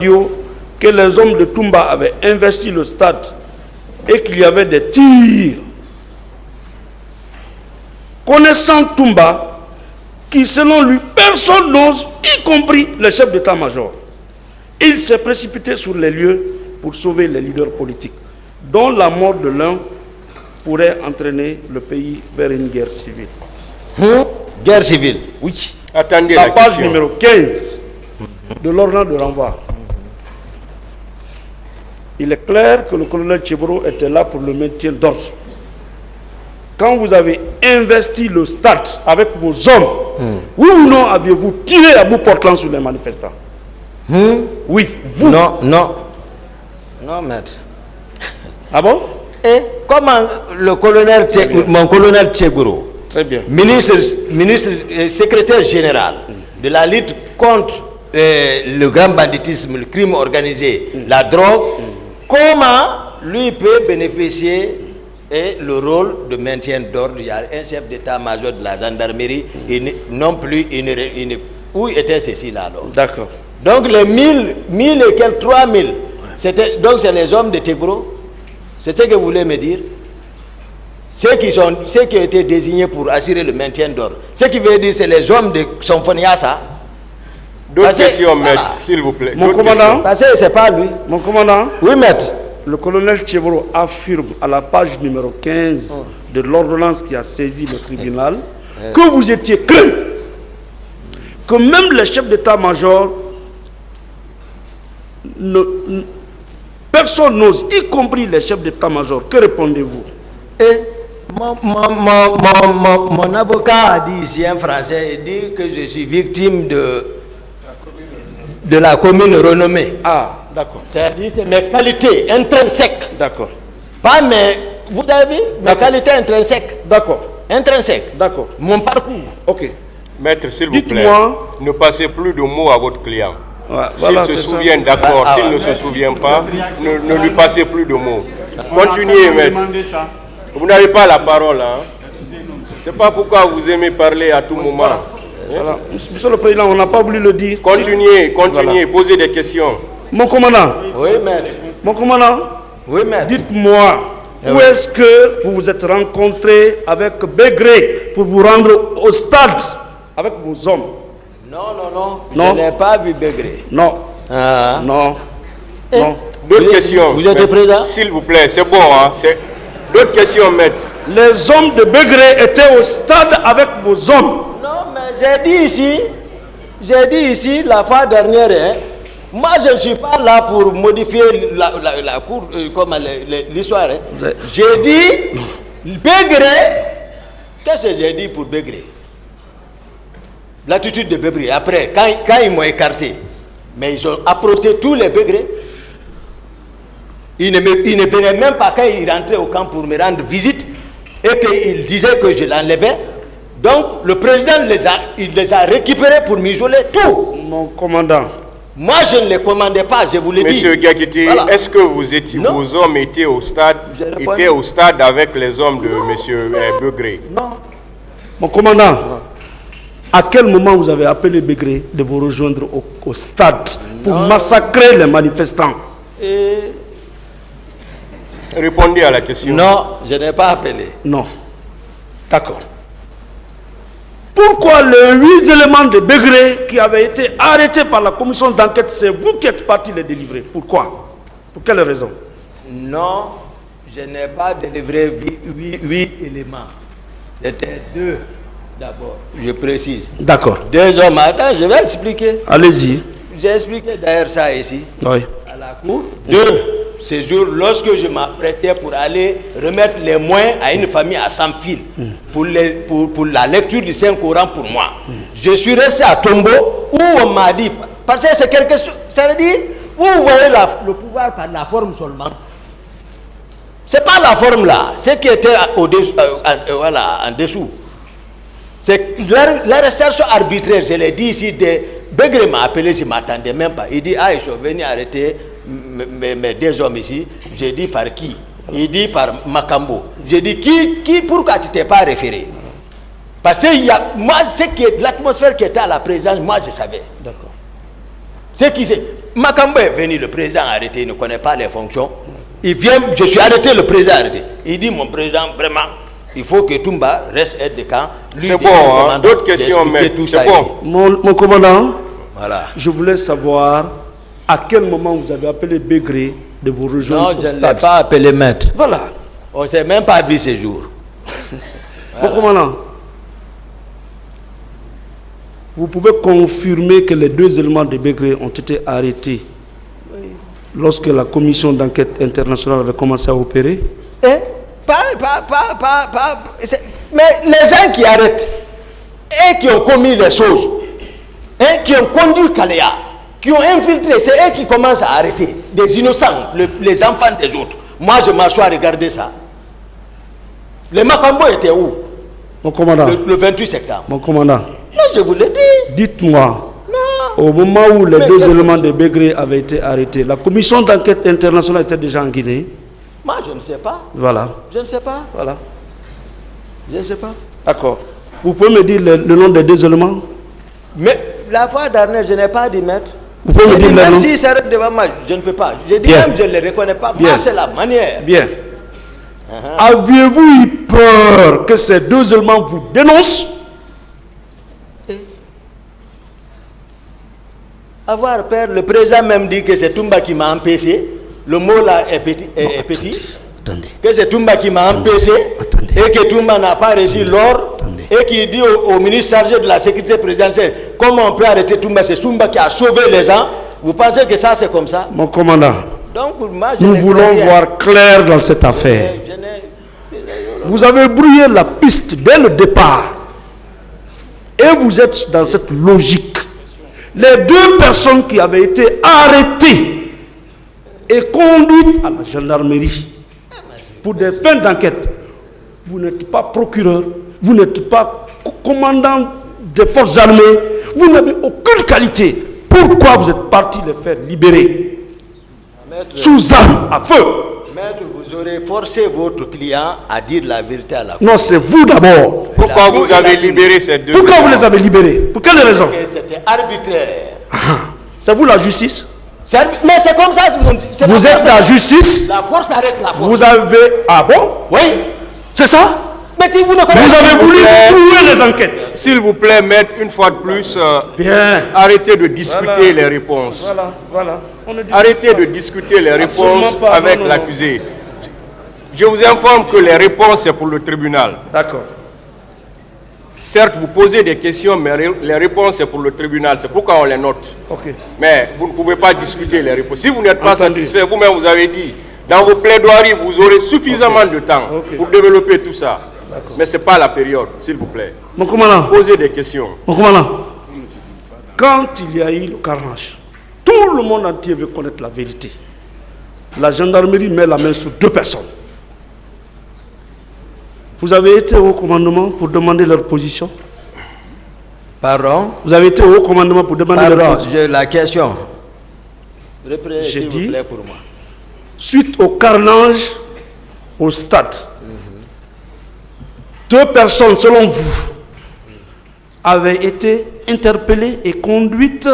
que les hommes de Toumba avaient investi le stade et qu'il y avait des tirs. Connaissant Toumba, qui selon lui, personne n'ose, y compris le chef d'état-major, il s'est précipité sur les lieux pour sauver les leaders politiques, dont la mort de l'un pourrait entraîner le pays vers une guerre civile. Guerre civile? Oui. Attendez la page question. numéro 15 de l'ordonnance de renvoi. Il est clair que le colonel Tchebro était là pour le maintien d'ordre. Quand vous avez investi le stade avec vos hommes, oui ou non aviez-vous tiré à bout portant sur les manifestants? Oui, vous. Non, non. Non, maître. Ah bon? Et comment le colonel, mon colonel Tchebro, très bien, ministre secrétaire général de la lutte contre le grand banditisme, le crime organisé, la drogue, comment lui peut bénéficier le rôle de maintien d'ordre? Il y a un chef d'état-major de la gendarmerie et non plus où était ceci là alors? D'accord. Donc les 1000 et quelques 3000, donc c'est les hommes de Tchebro? C'est ce que vous voulez me dire? Ceux qui ont été désignés pour assurer le maintien d'ordre. Ce qui veut dire c'est les hommes de Sonfoniasa. D'autres questions, maître, s'il vous plaît. Mon commandant, parce que c'est pas lui. Mon commandant, oui, maître. Le colonel Tchebro affirme à la page numéro 15 de l'ordonnance qui a saisi le tribunal que vous étiez craint, que même les chefs d'état-major, personne n'ose, y compris les chefs d'état-major. Que répondez-vous? Mon avocat a dit ici, un français, il dit que je suis victime de la commune renommée. Ah, d'accord. C'est-à-dire c'est mes qualités intrinsèques. D'accord. Pas mes... Vous avez vu? Mes qualités intrinsèques. D'accord. Intrinsèques. D'accord. Mon parcours. Ok. Maître, s'il vous plaît, ne passez plus de mots à votre client. Voilà, s'il se souvient, d'accord. S'il ne se souvient pas, ne lui passez plus de mots. Continuez, maître. Vous n'avez pas la parole, hein? C'est pas pourquoi vous aimez parler à tout moment. Voilà. Monsieur le Président, on n'a pas voulu le dire. Continuez, voilà. Posez des questions. Mon commandant. Oui, maître. Mon commandant. Oui, maître. Dites-moi, où est-ce que vous vous êtes rencontré avec Bégré pour vous rendre au stade avec vos hommes? Non. Je n'ai pas vu Bégré. Non. Non. Non. D'autres questions? Vous êtes présent? S'il vous plaît, c'est bon, hein? D'autres questions, maître? Les hommes de Bégré étaient au stade avec vos hommes. Non, mais j'ai dit ici la fois dernière, hein, moi je ne suis pas là pour modifier la cour, comme l'histoire. Hein. J'ai dit Bégré. Qu'est-ce que j'ai dit pour Bégré? L'attitude de Bégré. Après, quand ils m'ont écarté, mais ils ont approché tous les Bégré. Ils ne venaient même pas quand ils rentraient au camp pour me rendre visite et qu'ils disaient que je l'enlevais. Donc le président les a récupérés pour m'isoler, tout. Mon commandant. Moi je ne les commandais pas, je vous l'ai dit. Monsieur Gakiti, voilà. Est-ce que vos hommes étaient au stade avec les hommes de monsieur Bégré? Non. Mon commandant, à quel moment vous avez appelé Bégré de vous rejoindre au stade pour massacrer les manifestants? Répondez à la question. Non, je n'ai pas appelé. Non. D'accord. Pourquoi les 8 éléments de Bégré qui avaient été arrêtés par la commission d'enquête, c'est vous qui êtes parti les délivrer? Pourquoi? Pour quelle raison? Non, je n'ai pas délivré 8 éléments. C'était 2 d'abord, je précise. D'accord. 2 hommes. Attends, je vais expliquer. Allez-y. J'ai expliqué d'ailleurs ça ici. Oui. À la cour. 2. Ce jour, lorsque je m'apprêtais pour aller remettre les moyens à une famille à Samfil pour la lecture du Saint-Coran pour moi, je suis resté à Tombo où on m'a dit, parce que c'est quelque chose, ça veut dire, vous voyez le pouvoir par la forme seulement. C'est pas la forme là, ce qui était voilà, en dessous. C'est l'arrestation arbitraire, je l'ai dit ici, Bégré m'a appelé, je ne m'attendais même pas. Il dit, ah, ils sont venus arrêter mes 2 hommes ici. J'ai dit par qui? Il dit par Makambo. J'ai dit pourquoi tu t'es pas référé? Parce que l'atmosphère qui était à la présidence, moi je savais. D'accord. Ce qui c'est Makambo est venu, le président a arrêté, il ne connaît pas les fonctions. Il vient, je suis arrêté, le président a arrêté. Il dit, mon président, vraiment, il faut que Toumba reste aide de camp. C'est bon, hein? D'autres questions, mais c'est bon. Mon commandant, voilà. Je voulais savoir à quel moment vous avez appelé Bégré de vous rejoindre au stade. Non, je ne l'ai pas appelé maître. Voilà. On ne s'est même pas vu ces jours. Mon commandant, vous pouvez confirmer que les 2 éléments de Bégré ont été arrêtés lorsque la commission d'enquête internationale avait commencé à opérer? Mais les gens qui arrêtent et qui ont commis les choses, qui ont conduit Kalea, qui ont infiltré, c'est eux qui commencent à arrêter des innocents, les enfants des autres. Moi, je m'assois à regarder ça. Les Makambo étaient où? Mon commandant. Le 28 septembre. Mon commandant. Non, je vous l'ai dit. Dites-moi, au moment où les 2 éléments de Bégré avaient été arrêtés, la commission d'enquête internationale était déjà en Guinée? Moi, je ne sais pas. Voilà. Je ne sais pas. Voilà. Je ne sais pas. D'accord. Vous pouvez me dire le nom des 2 éléments? Mais la fois dernière, je n'ai pas dit maître. Vous pouvez me dire même s'ils s'arrêtent devant moi, je ne peux pas. Je dis même, je ne les reconnais pas. Moi, c'est la manière. Bien. Aviez-vous eu peur que ces 2 éléments vous dénoncent? Avoir peur, le président même dit que c'est Toumba qui m'a empêché. Le mot là est petit. Attendez. Que c'est Toumba qui m'a empêché. Et que Toumba n'a pas reçu l'or. Et qui dit au ministre chargé de la sécurité présidentielle, comment on peut arrêter Toumba? C'est Toumba qui a sauvé les gens. Vous pensez que ça c'est comme ça? Mon commandant, donc, moi, nous voulons voir clair dans cette affaire. Vous avez brouillé la piste dès le départ. Et vous êtes dans cette logique. Les 2 personnes qui avaient été arrêtées et conduites à la gendarmerie pour des fins d'enquête, vous n'êtes pas procureur, vous n'êtes pas commandant des forces armées, vous n'avez aucune qualité. Pourquoi vous êtes parti les faire libérer? Maître, sous arme à feu? Maître, vous aurez forcé votre client à dire la vérité à la cour. Non, c'est vous d'abord. Pourquoi vous avez libéré ces 2? Pourquoi vous les avez libérés? Pour quelle raison? C'était arbitraire. C'est vous la justice? Mais c'est comme ça. Vous êtes la justice? La force arrête la force. Vous avez... Ah bon? Oui. C'est ça? Mais si vous ne avez voulu flouer les enquêtes. S'il vous plaît, maître, une fois de plus, bien. Arrêtez de discuter les réponses. Voilà. Arrêtez de discuter les réponses avec l'accusé. Je vous informe que les réponses, c'est pour le tribunal. D'accord. Certes, vous posez des questions, mais les réponses, c'est pour le tribunal. C'est pourquoi on les note. Okay. Mais vous ne pouvez pas discuter les réponses. Si vous n'êtes pas satisfait, vous-même, vous avez dit, dans vos plaidoiries, vous aurez suffisamment de temps pour développer tout ça. Mais ce n'est pas la période, s'il vous plaît. Mon commandant. Posez des questions. Mon commandant. Quand il y a eu le carnage, tout le monde entier veut connaître la vérité. La gendarmerie met la main sur 2 personnes. Vous avez été au commandement pour demander leur position? Pardon? Vous avez été au commandement pour demander leur position? La question. J'ai dit, pour moi. Suite au carnage au stade, 2 personnes, selon vous, avaient été interpellées et conduites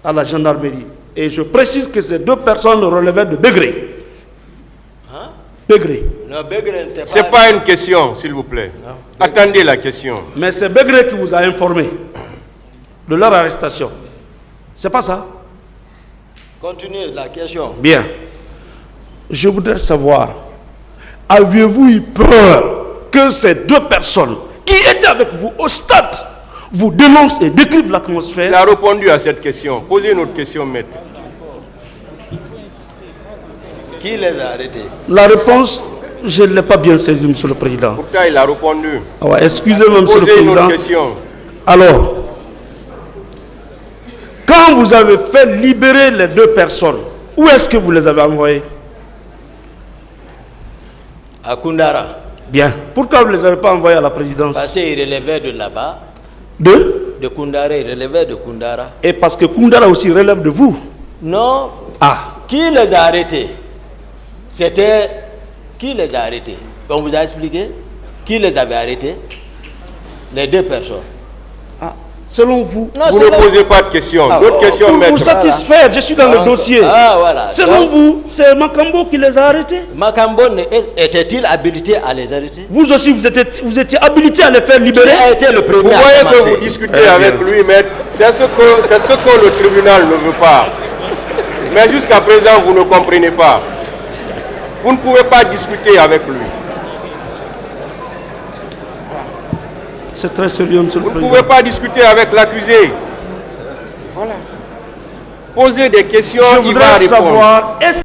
à la gendarmerie. Et je précise que ces 2 personnes relevaient de Bégré. Hein? Bégré. Non, Bégré n'était pas... Ce n'est pas une question, s'il vous plaît. Non. Attendez la question. Mais c'est Bégré qui vous a informé de leur arrestation. C'est pas ça? Continuez la question. Bien. Je voudrais savoir, aviez-vous eu peur que ces 2 personnes qui étaient avec vous au stade vous dénoncent et décrivent l'atmosphère? Il a répondu à cette question. Posez une autre question, maître. Qui les a arrêtés? La réponse, je ne l'ai pas bien saisie, Monsieur le Président. Pourtant, il a répondu. Ah ouais, excusez-moi, Monsieur le Posez Président. une autre question. Alors, quand vous avez fait libérer les 2 personnes, où est-ce que vous les avez envoyées? À Koundara. Bien. Pourquoi vous ne les avez pas envoyés à la présidence? Parce qu'ils relevaient de là-bas. De Koundara, ils relevaient de Koundara. Et parce que Koundara aussi relève de vous? Non. Ah. Qui les a arrêtés? C'était... Qui les a arrêtés? On vous a expliqué? Qui les avait arrêtés? Les 2 personnes. Ah. selon vous. Non, Vous ne posez pas de questions. D'autres questions, Pour maître. vous satisfaire, je suis dans le dossier. Voilà. Selon Donc, vous, c'est Makambo qui les a arrêtés. Makambo était-il habilité à les arrêter? Vous aussi, vous étiez habilité à les faire libérer. Il a été le premier Vous à voyez que commencer. vous discutez avec lui, maître. C'est ce que le tribunal ne veut pas. Mais jusqu'à présent, vous ne comprenez pas. Vous ne pouvez pas discuter avec lui. C'est très sérieux, monsieur le Vous ne Président. pouvez pas discuter avec l'accusé. Voilà. Posez des questions, Je il va voudrais répondre. savoir, est-ce